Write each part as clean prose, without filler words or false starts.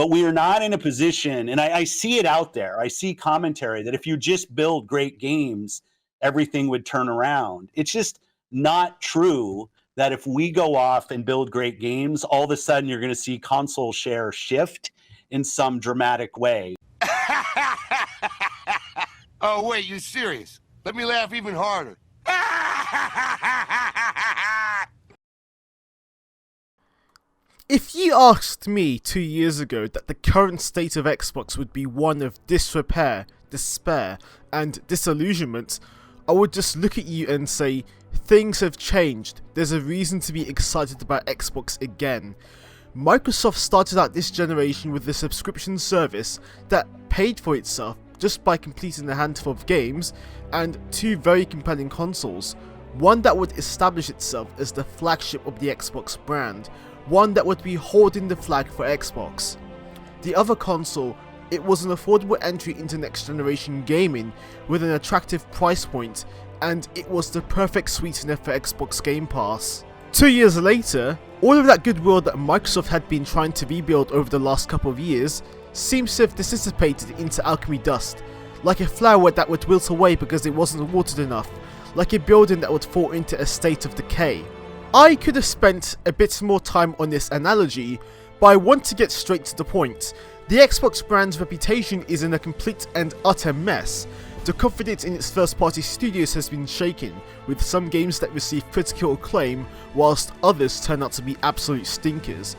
But we are not in a position, and I see it out there. I see commentary that if you just build great games, everything would turn around. It's just not true that if we go off and build great games, all of a sudden you're going to see console share shift in some dramatic way. Oh, wait, you're serious? Let me laugh even harder. If you asked me 2 years ago that the current state of Xbox would be one of disrepair, despair, and disillusionment, I would just look at you and say, things have changed. There's a reason to be excited about Xbox again. Microsoft started out this generation with a subscription service that paid for itself just by completing a handful of games and 2 very compelling consoles. One that would establish itself as the flagship of the Xbox brand, one that would be holding the flag for Xbox. The other console, it was an affordable entry into next generation gaming with an attractive price point, and it was the perfect sweetener for Xbox Game Pass. 2 years later, all of that goodwill that Microsoft had been trying to rebuild over the last couple of years seems to have dissipated into alchemy dust, like a flower that would wilt away because it wasn't watered enough, like a building that would fall into a state of decay. I could have spent a bit more time on this analogy, but I want to get straight to the point. The Xbox brand's reputation is in a complete and utter mess. The confidence in its first-party studios has been shaken, with some games that receive critical acclaim, whilst others turn out to be absolute stinkers.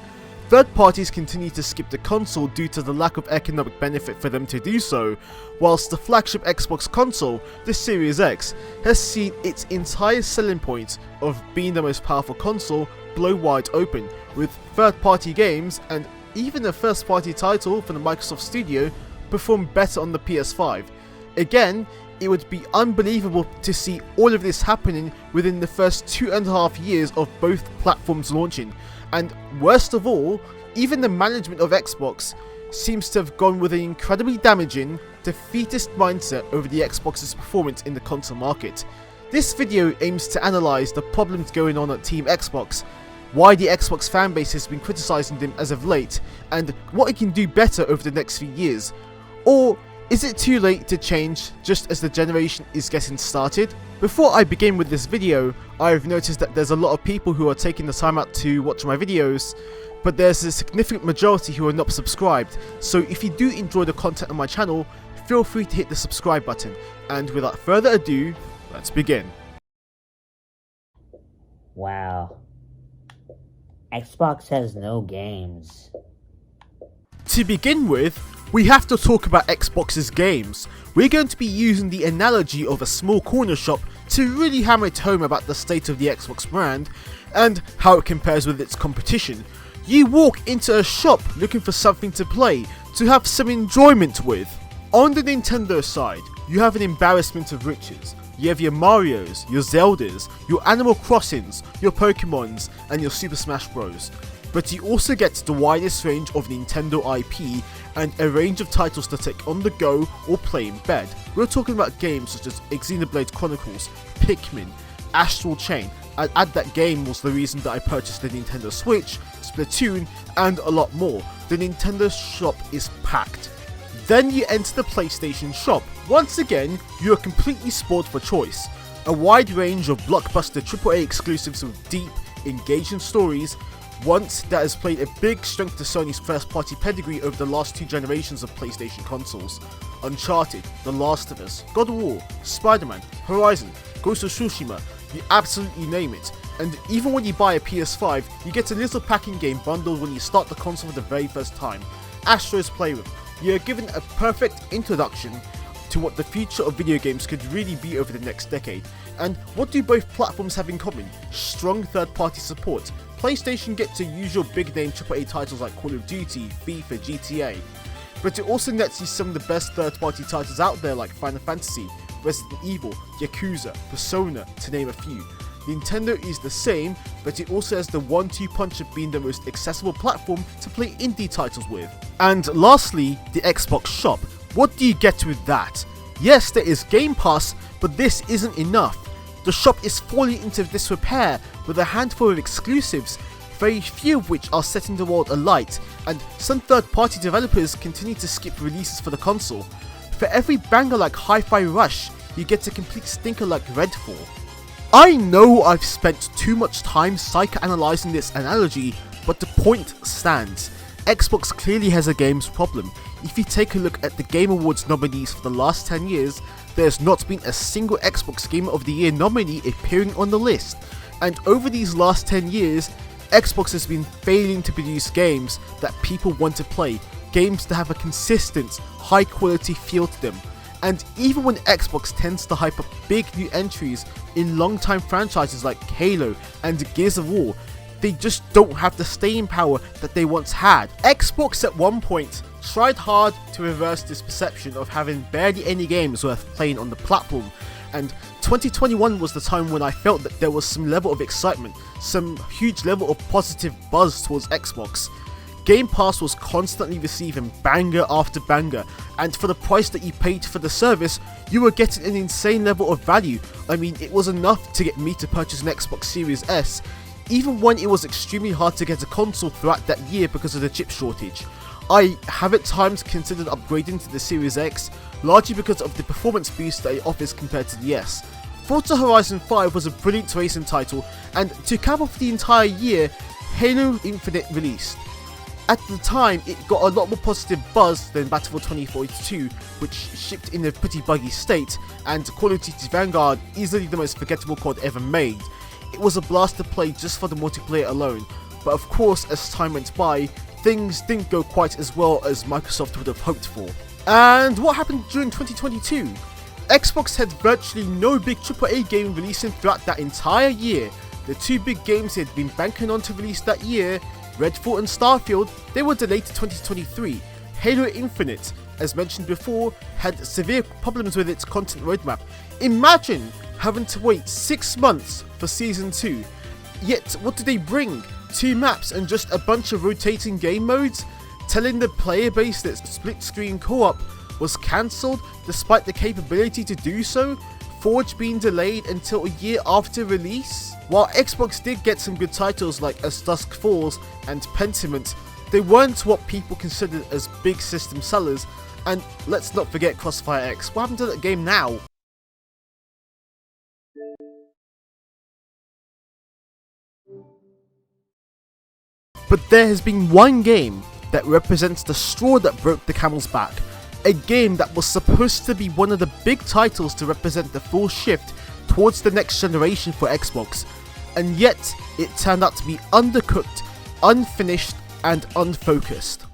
Third parties continue to skip the console due to the lack of economic benefit for them to do so, whilst the flagship Xbox console, the Series X, has seen its entire selling point of being the most powerful console blow wide open, with third-party games and even a first-party title from the Microsoft Studio perform better on the PS5. Again, it would be unbelievable to see all of this happening within the first 2.5 years of both platforms launching, and worst of all, even the management of Xbox seems to have gone with an incredibly damaging, defeatist mindset over the Xbox's performance in the console market. This video aims to analyse the problems going on at Team Xbox, why the Xbox fanbase has been criticising them as of late, and what it can do better over the next few years. Or is it too late to change just as the generation is getting started? Before I begin with this video, I've noticed that there's a lot of people who are taking the time out to watch my videos, but there's a significant majority who are not subscribed, so if you do enjoy the content on my channel, feel free to hit the subscribe button, and without further ado, let's begin. Wow. Xbox has no games. To begin with, we have to talk about Xbox's games. We're going to be using the analogy of a small corner shop to really hammer it home about the state of the Xbox brand and how it compares with its competition. You walk into a shop looking for something to play, to have some enjoyment with. On the Nintendo side, you have an embarrassment of riches. You have your Marios, your Zeldas, your Animal Crossings, your Pokemons, and your Super Smash Bros. But you also get the widest range of Nintendo IP and a range of titles to take on the go or play in bed. We're talking about games such as Xenoblade Chronicles, Pikmin, Astral Chain, and add that game was the reason that I purchased the Nintendo Switch, Splatoon, and a lot more. The Nintendo shop is packed. Then you enter the PlayStation shop. Once again, you are completely spoiled for choice. A wide range of blockbuster AAA exclusives with deep, engaging stories, once that has played a big strength to Sony's first-party pedigree over the last 2 generations of PlayStation consoles. Uncharted, The Last of Us, God of War, Spider-Man, Horizon, Ghost of Tsushima, you absolutely name it. And even when you buy a PS5, you get a little packing game bundled when you start the console for the very first time. Astro's Playroom. You are given a perfect introduction to what the future of video games could really be over the next decade. And what do both platforms have in common? Strong third-party support. PlayStation gets the usual big-name AAA titles like Call of Duty, FIFA, GTA, but it also nets you some of the best third-party titles out there like Final Fantasy, Resident Evil, Yakuza, Persona, to name a few. Nintendo is the same, but it also has the 1-2 punch of being the most accessible platform to play indie titles with. And lastly, the Xbox shop. What do you get with that? Yes, there is Game Pass, but this isn't enough. The shop is falling into disrepair with a handful of exclusives, very few of which are setting the world alight, and some third-party developers continue to skip releases for the console. For every banger like Hi-Fi Rush, you get a complete stinker like Redfall. I know I've spent too much time psychoanalyzing this analogy, but the point stands. Xbox clearly has a games problem. If you take a look at the Game Awards nominees for the last 10 years, there's not been a single Xbox Gamer of the Year nominee appearing on the list. And over these last 10 years, Xbox has been failing to produce games that people want to play, games that have a consistent, high quality feel to them. And even when Xbox tends to hype up big new entries in long-time franchises like Halo and Gears of War, they just don't have the staying power that they once had. Xbox at one point tried hard to reverse this perception of having barely any games worth playing on the platform, and 2021 was the time when I felt that there was some level of excitement, some huge level of positive buzz towards Xbox. Game Pass was constantly receiving banger after banger, and for the price that you paid for the service, you were getting an insane level of value. I mean, it was enough to get me to purchase an Xbox Series S, even when it was extremely hard to get a console throughout that year because of the chip shortage. I have at times considered upgrading to the Series X, largely because of the performance boost that it offers compared to the S. Forza Horizon 5 was a brilliant racing title, and to cap off the entire year, Halo Infinite released. At the time, it got a lot more positive buzz than Battlefield 2042, which shipped in a pretty buggy state, and Call of Duty Vanguard, easily the most forgettable COD ever made. It was a blast to play just for the multiplayer alone, but of course, as time went by, things didn't go quite as well as Microsoft would have hoped for. And what happened during 2022? Xbox had virtually no big AAA game releasing throughout that entire year. The two big games they had been banking on to release that year, Redfall and Starfield, they were delayed to 2023. Halo Infinite, as mentioned before, had severe problems with its content roadmap. Imagine having to wait 6 months for Season 2. Yet, what did they bring? 2 maps and just a bunch of rotating game modes? Telling the player base that split-screen co-op was cancelled despite the capability to do so? Forge being delayed until a year after release? While Xbox did get some good titles like As Dusk Falls and Pentiment, they weren't what people considered as big system sellers, and let's not forget Crossfire X. What happened to that game now? But there has been one game that represents the straw that broke the camel's back. A game that was supposed to be one of the big titles to represent the full shift towards the next generation for Xbox, and yet it turned out to be undercooked, unfinished, and unfocused.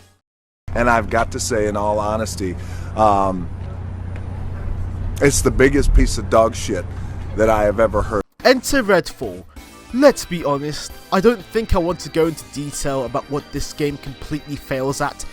And I've got to say, in all honesty, it's the biggest piece of dog shit that I have ever heard. Enter Redfall. Let's be honest, I don't think I want to go into detail about what this game completely fails at.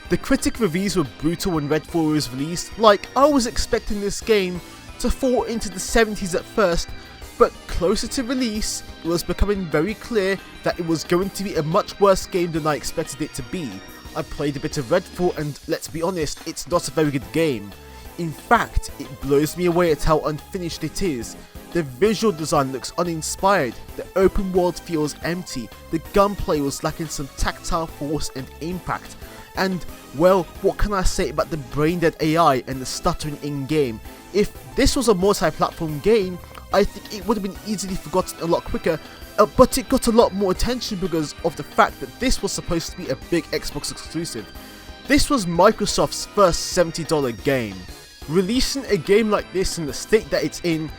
The critic reviews were brutal when Redfall was released, like I was expecting this game to fall into the 70s at first, but closer to release, it was becoming very clear that it was going to be a much worse game than I expected it to be. I played a bit of Redfall and let's be honest, it's not a very good game. In fact, it blows me away at how unfinished it is. The visual design looks uninspired, the open world feels empty, the gunplay was lacking some tactile force and impact, and well, what can I say about the brain-dead AI and the stuttering in-game? If this was a multi-platform game, I think it would have been easily forgotten a lot quicker, but it got a lot more attention because of the fact that this was supposed to be a big Xbox exclusive. This was Microsoft's first $70 game. Releasing a game like this in the state that it's in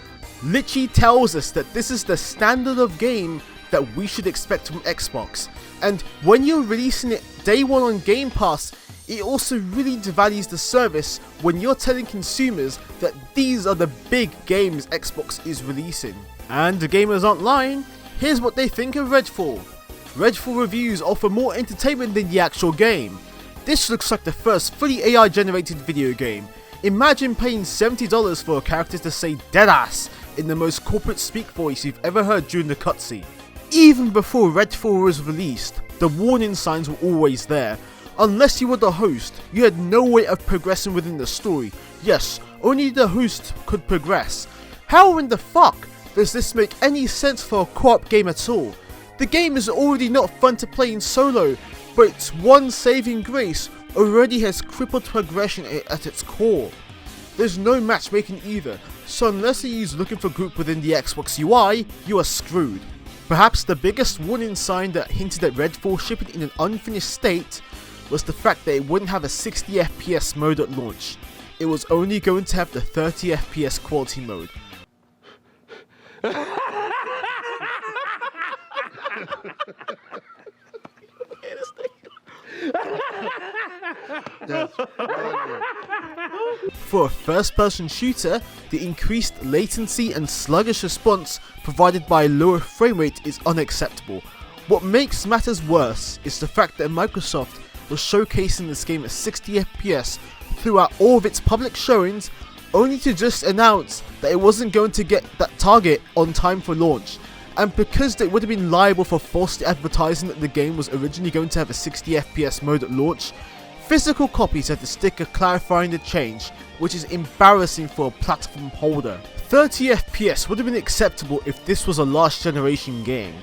literally tells us that this is the standard of game that we should expect from Xbox. And when you're releasing it day one on Game Pass, it also really devalues the service when you're telling consumers that these are the big games Xbox is releasing. And the gamers aren't lying. Here's what they think of Redfall. Redfall reviews offer more entertainment than the actual game. This looks like the first fully AI generated video game. Imagine paying $70 for a character to say deadass in the most corporate speak voice you've ever heard during the cutscene. Even before Redfall was released, the warning signs were always there. Unless you were the host, you had no way of progressing within the story. Yes, only the host could progress. How in the fuck does this make any sense for a co-op game at all? The game is already not fun to play in solo, but its one saving grace already has crippled progression at its core. There's no matchmaking either, so unless you use looking for group within the Xbox UI, you are screwed. Perhaps the biggest warning sign that hinted at Redfall shipping in an unfinished state was the fact that it wouldn't have a 60 FPS mode at launch. It was only going to have the 30 FPS quality mode. For a first-person shooter, the increased latency and sluggish response provided by a lower frame rate is unacceptable. What makes matters worse is the fact that Microsoft was showcasing this game at 60 FPS throughout all of its public showings, only to just announce that it wasn't going to get that target on time for launch. And because they would have been liable for falsely advertising that the game was originally going to have a 60 FPS mode at launch, physical copies had the sticker clarifying the change, which is embarrassing for a platform holder. 30 FPS would have been acceptable if this was a last generation game.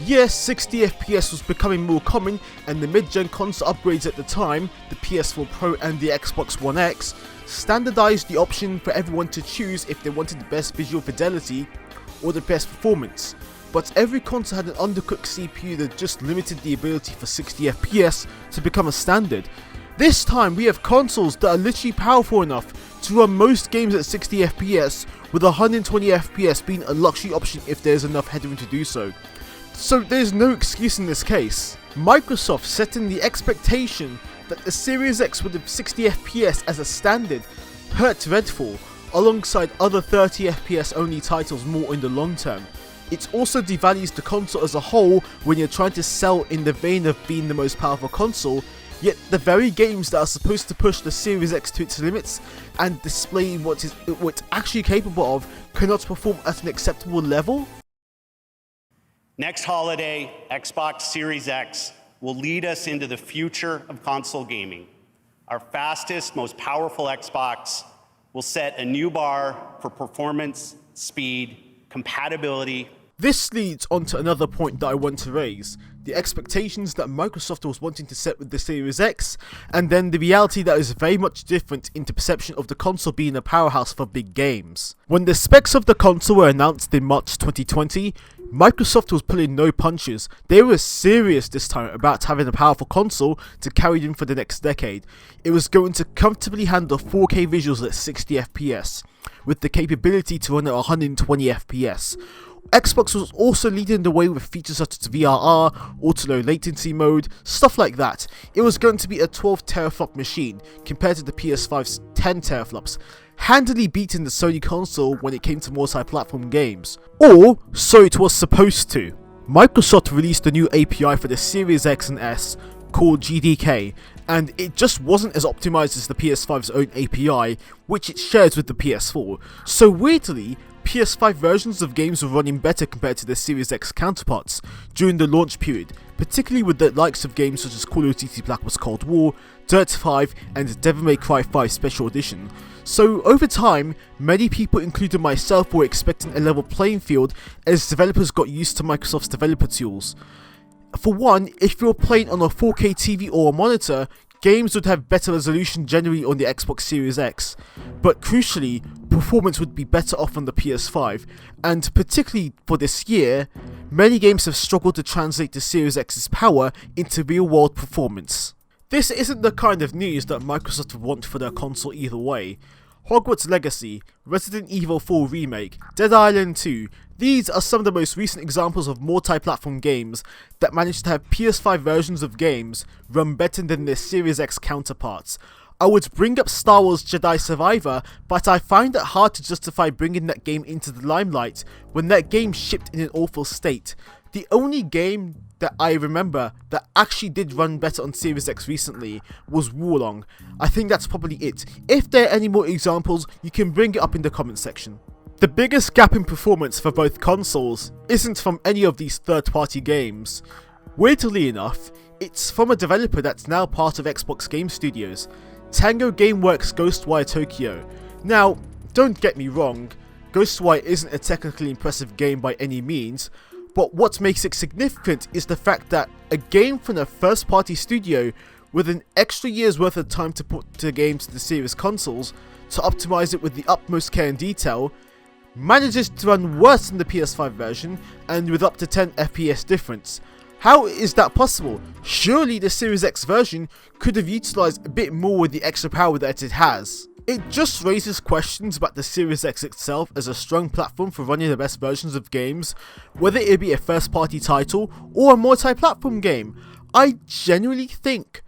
Yes, 60 FPS was becoming more common, and the mid-gen console upgrades at the time, the PS4 Pro and the Xbox One X, standardized the option for everyone to choose if they wanted the best visual fidelity or the best performance. But every console had an undercooked CPU that just limited the ability for 60 FPS to become a standard. This time we have consoles that are literally powerful enough to run most games at 60 FPS, with 120 FPS being a luxury option if there's enough headroom to do so. So there's no excuse in this case. Microsoft setting the expectation that the Series X would have 60 FPS as a standard hurt Redfall, alongside other 30 FPS only titles more in the long term. It also devalues the console as a whole when you're trying to sell in the vein of being the most powerful console, yet the very games that are supposed to push the Series X to its limits and display what it's actually capable of cannot perform at an acceptable level. Next holiday, Xbox Series X will lead us into the future of console gaming. Our fastest, most powerful Xbox will set a new bar for performance, speed, compatibility. This leads on to another point that I want to raise, the expectations that Microsoft was wanting to set with the Series X, and then the reality that is very much different in the perception of the console being a powerhouse for big games. When the specs of the console were announced in March 2020, Microsoft was pulling no punches. They were serious this time about having a powerful console to carry them for the next decade. It was going to comfortably handle 4K visuals at 60 FPS, with the capability to run at 120 FPS. Xbox was also leading the way with features such as VRR, ultra-low latency mode, stuff like that. It was going to be a 12 teraflop machine compared to the PS5's 10 teraflops, handily beating the Sony console when it came to multi-platform games. Or, so it was supposed to. Microsoft released a new API for the Series X and S called GDK, and it just wasn't as optimized as the PS5's own API, which it shares with the PS4. So weirdly, PS5 versions of games were running better compared to their Series X counterparts during the launch period, particularly with the likes of games such as Call of Duty Black Ops Cold War, Dirt 5 and Devil May Cry 5 Special Edition. So over time, many people including myself were expecting a level playing field as developers got used to Microsoft's developer tools. For one, if you're playing on a 4K TV or a monitor, games would have better resolution generally on the Xbox Series X, but crucially, performance would be better off on the PS5, and particularly for this year, many games have struggled to translate the Series X's power into real-world performance. This isn't the kind of news that Microsoft would want for their console either way. Hogwarts Legacy, Resident Evil 4 Remake, Dead Island 2, these are some of the most recent examples of multi-platform games that managed to have PS5 versions of games run better than their Series X counterparts. I would bring up Star Wars Jedi Survivor, but I find it hard to justify bringing that game into the limelight when that game shipped in an awful state. The only game that I remember that actually did run better on Series X recently was Wulong. I think that's probably it. If there are any more examples, you can bring it up in the comment section. The biggest gap in performance for both consoles isn't from any of these third-party games. Weirdly enough, it's from a developer that's now part of Xbox Game Studios, Tango Gameworks Ghostwire Tokyo. Now, don't get me wrong, Ghostwire isn't a technically impressive game by any means, But what makes it significant is the fact that a game from a first party studio with an extra year's worth of time to put the game to the Series consoles to optimize it with the utmost care and detail manages to run worse than the PS5 version and with up to 10 FPS difference. How is that possible? Surely the Series X version could have utilized a bit more with the extra power that it has. It just raises questions about the Series X itself as a strong platform for running the best versions of games, whether it be a first party title or a multi-platform game. I genuinely think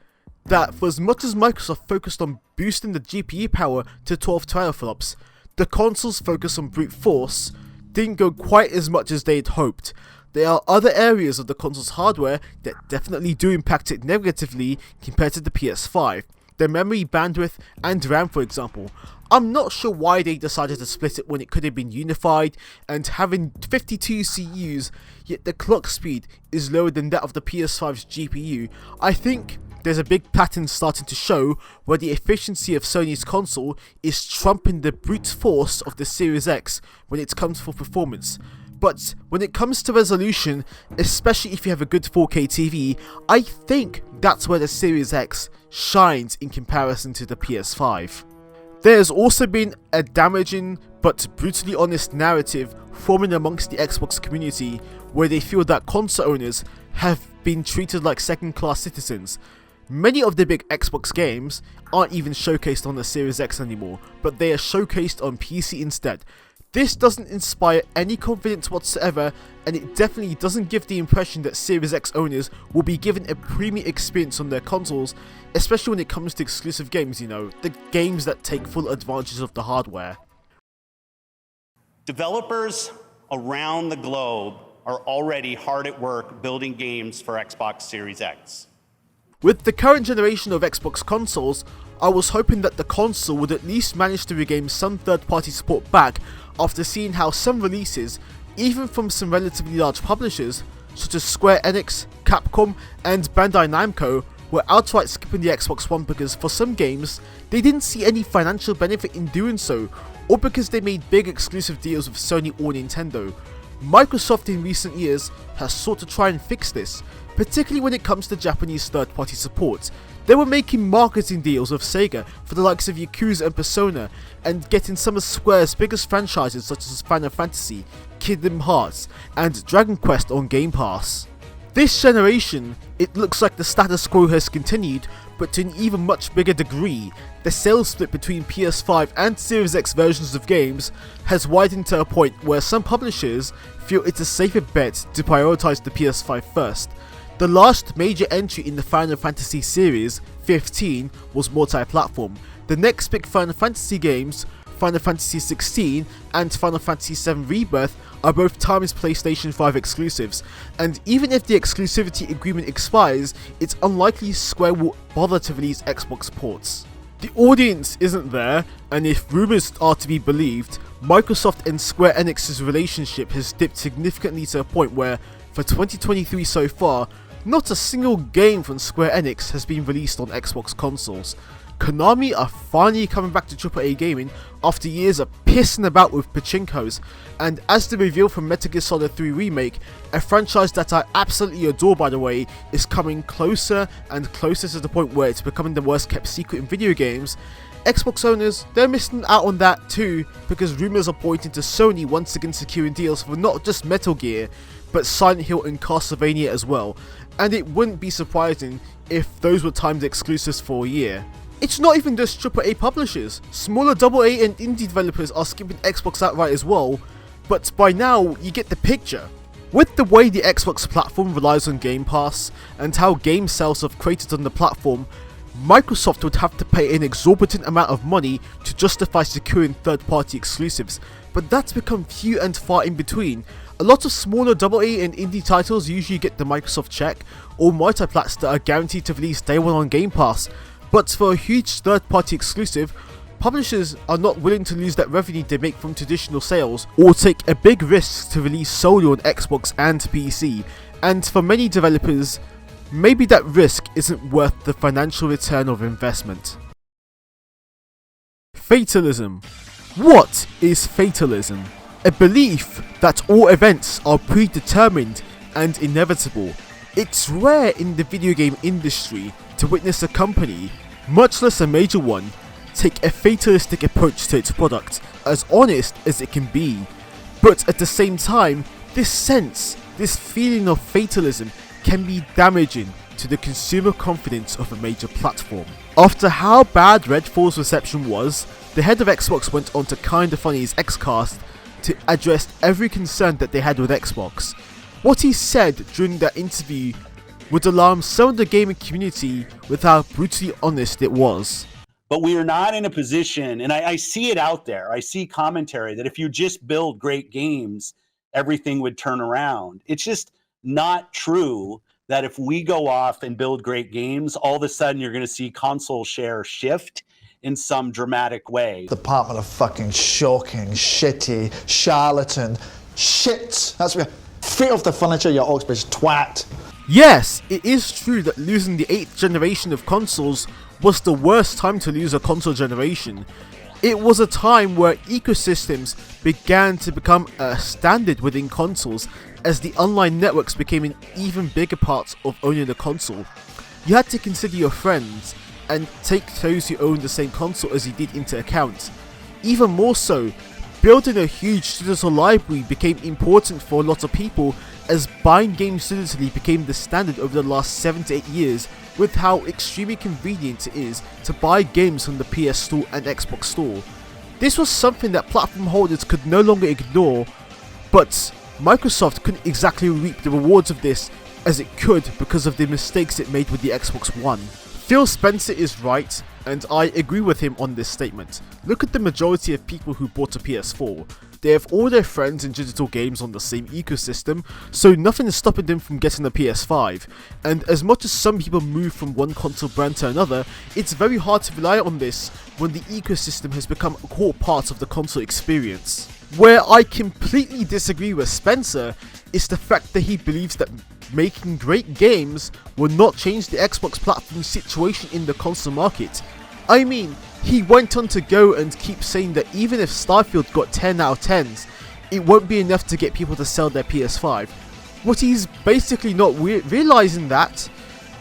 that for as much as Microsoft focused on boosting the GPU power to 12 teraflops, the console's focus on brute force didn't go quite as much as they had hoped. There are other areas of the console's hardware that definitely do impact it negatively compared to the PS5. The memory bandwidth and RAM, for example. I'm not sure why they decided to split it when it could have been unified and having 52 CUs, yet the clock speed is lower than that of the PS5's GPU. I think there's a big pattern starting to show where the efficiency of Sony's console is trumping the brute force of the Series X when it comes for performance. But when it comes to resolution, especially if you have a good 4K TV, I think that's where the Series X shines in comparison to the PS5. There's also been a damaging but brutally honest narrative forming amongst the Xbox community where they feel that console owners have been treated like second-class citizens. Many of the big Xbox games aren't even showcased on the Series X anymore, but they are showcased on PC instead. This doesn't inspire any confidence whatsoever, and it definitely doesn't give the impression that Series X owners will be given a premium experience on their consoles, especially when it comes to exclusive games, the games that take full advantage of the hardware. Developers around the globe are already hard at work building games for Xbox Series X. With the current generation of Xbox consoles, I was hoping that the console would at least manage to regain some third-party support back after seeing how some releases, even from some relatively large publishers, such as Square Enix, Capcom, and Bandai Namco, were outright skipping the Xbox One because for some games, they didn't see any financial benefit in doing so, or because they made big exclusive deals with Sony or Nintendo. Microsoft in recent years has sought to try and fix this, particularly when it comes to Japanese third-party support. They were making marketing deals with Sega for the likes of Yakuza and Persona, and getting some of Square's biggest franchises such as Final Fantasy, Kingdom Hearts, and Dragon Quest on Game Pass. This generation, it looks like the status quo has continued, but to an even much bigger degree. The sales split between PS5 and Series X versions of games has widened to a point where some publishers feel it's a safer bet to prioritize the PS5 first. The last major entry in the Final Fantasy series, 15, was multi-platform. The next big Final Fantasy games, Final Fantasy 16 and Final Fantasy 7 Rebirth, are both times PlayStation 5 exclusives, and even if the exclusivity agreement expires, it's unlikely Square will bother to release Xbox ports. The audience isn't there, and if rumours are to be believed, Microsoft and Square Enix's relationship has dipped significantly to a point where, for 2023 so far, not a single game from Square Enix has been released on Xbox consoles. Konami are finally coming back to AAA gaming after years of pissing about with pachinkos, and as the reveal from Metal Gear Solid 3 Remake, a franchise that I absolutely adore by the way, is coming closer and closer to the point where it's becoming the worst kept secret in video games, Xbox owners, they're missing out on that too, because rumours are pointing to Sony once again securing deals for not just Metal Gear, but Silent Hill and Castlevania as well, and it wouldn't be surprising if those were timed exclusives for a year. It's not even just AAA publishers, smaller AA and indie developers are skipping Xbox outright as well, but by now you get the picture. With the way the Xbox platform relies on Game Pass, and how game sales have created on the platform, Microsoft would have to pay an exorbitant amount of money to justify securing third-party exclusives, but that's become few and far in between. A lot of smaller AA and indie titles usually get the Microsoft check, or multiplats that are guaranteed to release day one on Game Pass, but for a huge third-party exclusive, publishers are not willing to lose that revenue they make from traditional sales, or take a big risk to release solely on Xbox and PC, and for many developers, maybe that risk isn't worth the financial return of investment. Fatalism. What is fatalism? a belief that all events are predetermined and inevitable. It's rare in the video game industry to witness a company, much less a major one, take a fatalistic approach to its product, as honest as it can be. But at the same time, this feeling of fatalism can be damaging to the consumer confidence of a major platform. After how bad Redfall's reception was, the head of Xbox went on to Kinda Funny's Xcast to address every concern that they had with Xbox. What he said during that interview would alarm some of the gaming community with how brutally honest it was. But we are not in a position, and I see it out there. I see commentary that if you just build great games, everything would turn around. It's just not true that if we go off and build great games, all of a sudden you're going to see console share shift in some dramatic way. Department of fucking shocking, shitty, charlatan, shit. That's me. Feet off the furniture, you Oxbridge twat. Yes, it is true that losing the 8th generation of consoles was the worst time to lose a console generation. It was a time where ecosystems began to become a standard within consoles as the online networks became an even bigger part of owning a console. You had to consider your friends and take those who owned the same console as you did into account. Even more so, building a huge digital library became important for a lot of people as buying games digitally became the standard over the last 7 to 8 years, with how extremely convenient it is to buy games from the PS Store and Xbox Store. This was something that platform holders could no longer ignore, but Microsoft couldn't exactly reap the rewards of this as it could because of the mistakes it made with the Xbox One. Phil Spencer is right, and I agree with him on this statement. Look at the majority of people who bought a PS4. They have all their friends in digital games on the same ecosystem, so nothing is stopping them from getting a PS5. And as much as some people move from one console brand to another, it's very hard to rely on this when the ecosystem has become a core part of the console experience. Where I completely disagree with Spencer is the fact that he believes that making great games will not change the Xbox platform situation in the console market. I mean, he went on to go and keep saying that even if Starfield got 10 out of 10s, it won't be enough to get people to sell their PS5. What he's basically not realizing that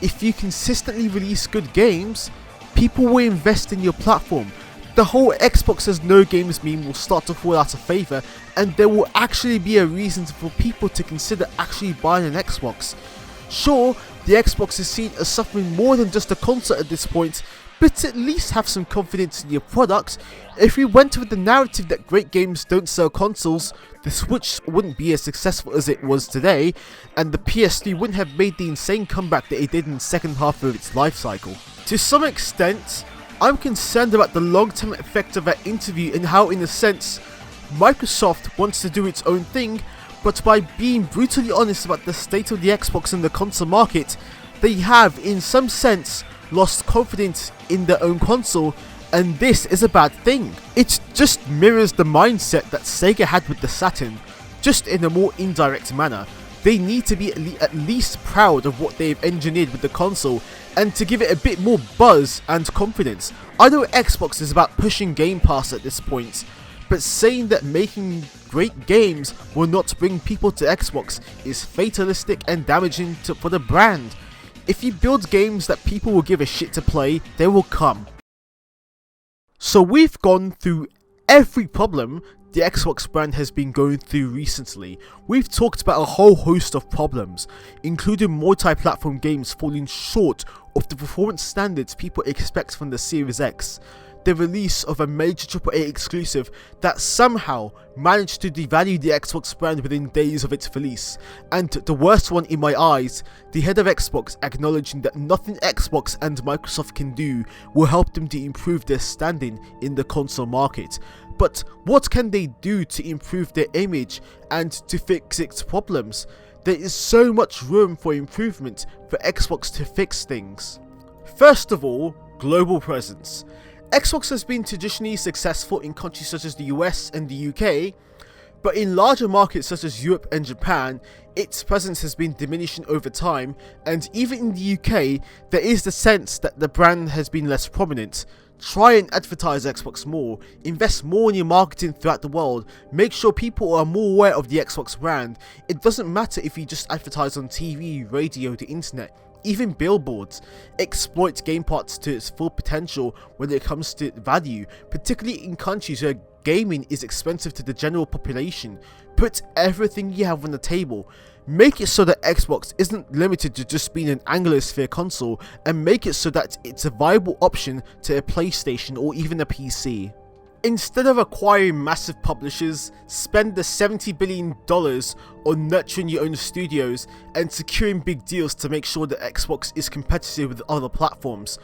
if you consistently release good games, people will invest in your platform. The whole Xbox has no games meme will start to fall out of favour, and there will actually be a reason for people to consider actually buying an Xbox. Sure, the Xbox is seen as suffering more than just a console at this point, but at least have some confidence in your product. If we went with the narrative that great games don't sell consoles, the Switch wouldn't be as successful as it was today, and the PS3 wouldn't have made the insane comeback that it did in the second half of its life cycle. To some extent, I'm concerned about the long-term effect of that interview and how, in a sense, Microsoft wants to do its own thing, but by being brutally honest about the state of the Xbox and the console market, they have, in some sense, lost confidence in their own console, and this is a bad thing. It just mirrors the mindset that Sega had with the Saturn, just in a more indirect manner. They need to be at least proud of what they've engineered with the console, and to give it a bit more buzz and confidence. I know Xbox is about pushing Game Pass at this point, but saying that making great games will not bring people to Xbox is fatalistic and damaging for the brand. If you build games that people will give a shit to play, they will come. So we've gone through every problem the Xbox brand has been going through recently. We've talked about a whole host of problems, including multi-platform games falling short of the performance standards people expect from the Series X, the release of a major AAA exclusive that somehow managed to devalue the Xbox brand within days of its release, and the worst one in my eyes, the head of Xbox acknowledging that nothing Xbox and Microsoft can do will help them to improve their standing in the console market. But what can they do to improve their image and to fix its problems? There is so much room for improvement for Xbox to fix things. First of all, global presence. Xbox has been traditionally successful in countries such as the US and the UK, But in larger markets such as Europe and Japan, its presence has been diminishing over time, and even in the UK, there is the sense that the brand has been less prominent. Try and advertise Xbox more, invest more in your marketing throughout the world, make sure people are more aware of the Xbox brand. It doesn't matter if you just advertise on TV, radio, the internet, even billboards. Exploit Game Pass to its full potential when it comes to value, particularly in countries where gaming is expensive to the general population. Put everything you have on the table. Make it so that Xbox isn't limited to just being an Anglosphere console, and make it so that it's a viable option to a PlayStation or even a PC. Instead of acquiring massive publishers, spend the $70 billion on nurturing your own studios and securing big deals to make sure that Xbox is competitive with other platforms.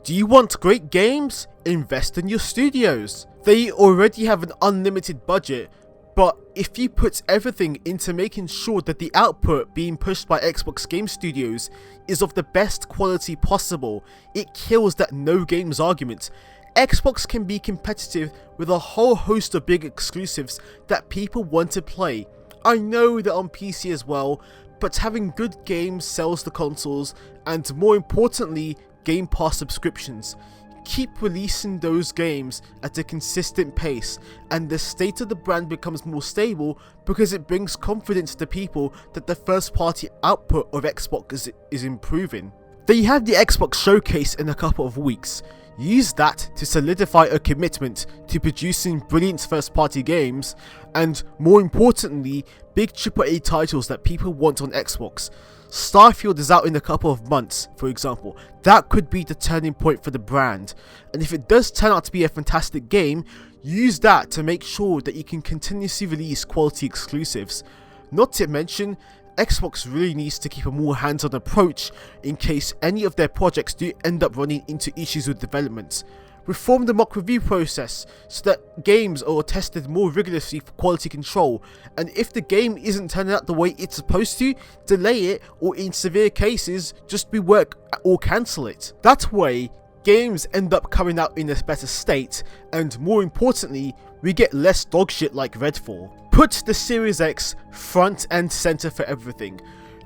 Do you want great games? Invest in your studios. They already have an unlimited budget, but if you put everything into making sure that the output being pushed by Xbox Game Studios is of the best quality possible, it kills that no games argument. Xbox can be competitive with a whole host of big exclusives that people want to play. I know that on PC as well, but having good games sells the consoles, and more importantly, Game Pass subscriptions. Keep releasing those games at a consistent pace, and the state of the brand becomes more stable because it brings confidence to people that the first party output of Xbox is improving. Then you have the Xbox Showcase in a couple of weeks. Use that to solidify a commitment to producing brilliant first party games, and more importantly, big AAA titles that people want on Xbox. Starfield is out in a couple of months, for example. That could be the turning point for the brand, and if it does turn out to be a fantastic game, use that to make sure that you can continuously release quality exclusives. Not to mention, Xbox really needs to keep a more hands-on approach in case any of their projects do end up running into issues with development. Reform the mock review process so that games are tested more rigorously for quality control, and if the game isn't turning out the way it's supposed to, delay it, or in severe cases, just rework or cancel it. That way, games end up coming out in a better state, and more importantly, we get less dogshit like Redfall. Put the Series X front and center for everything.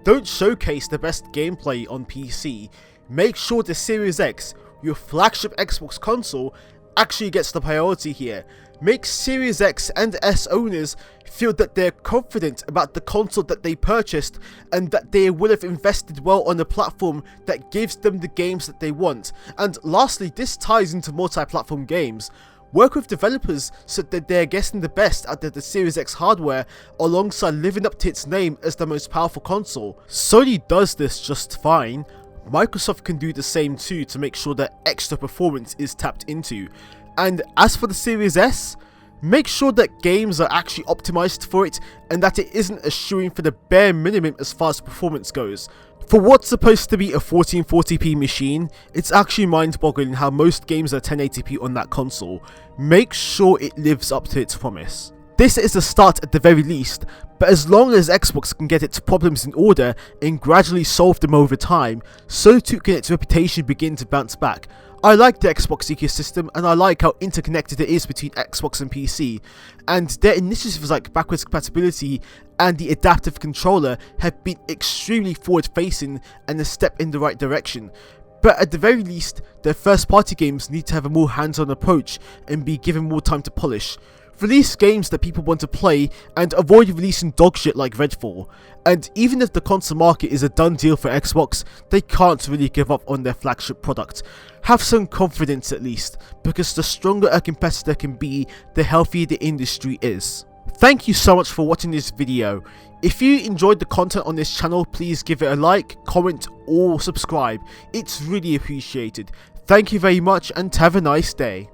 Don't showcase the best gameplay on PC. Make sure the Series X, your flagship Xbox console, actually gets the priority here. Make Series X and S owners feel that they're confident about the console that they purchased, and that they will have invested well on a platform that gives them the games that they want. And lastly, this ties into multi-platform games. Work with developers so that they're getting the best out of the Series X hardware alongside living up to its name as the most powerful console. Sony does this just fine. Microsoft can do the same too to make sure that extra performance is tapped into. And as for the Series S, make sure that games are actually optimized for it and that it isn't a shoo-in for the bare minimum as far as performance goes. For what's supposed to be a 1440p machine, it's actually mind-boggling how most games are 1080p on that console. Make sure it lives up to its promise. This is a start at the very least, but as long as Xbox can get its problems in order and gradually solve them over time, so too can its reputation begin to bounce back. I like the Xbox ecosystem, and I like how interconnected it is between Xbox and PC, and their initiatives like backwards compatibility and the adaptive controller have been extremely forward-facing and a step in the right direction. But at the very least, their first-party games need to have a more hands-on approach and be given more time to polish. Release games that people want to play and avoid releasing dogshit like Redfall. And even if the console market is a done deal for Xbox, they can't really give up on their flagship product. Have some confidence at least, because the stronger a competitor can be, the healthier the industry is. Thank you so much for watching this video. If you enjoyed the content on this channel, please give it a like, comment or subscribe. It's really appreciated. Thank you very much and have a nice day.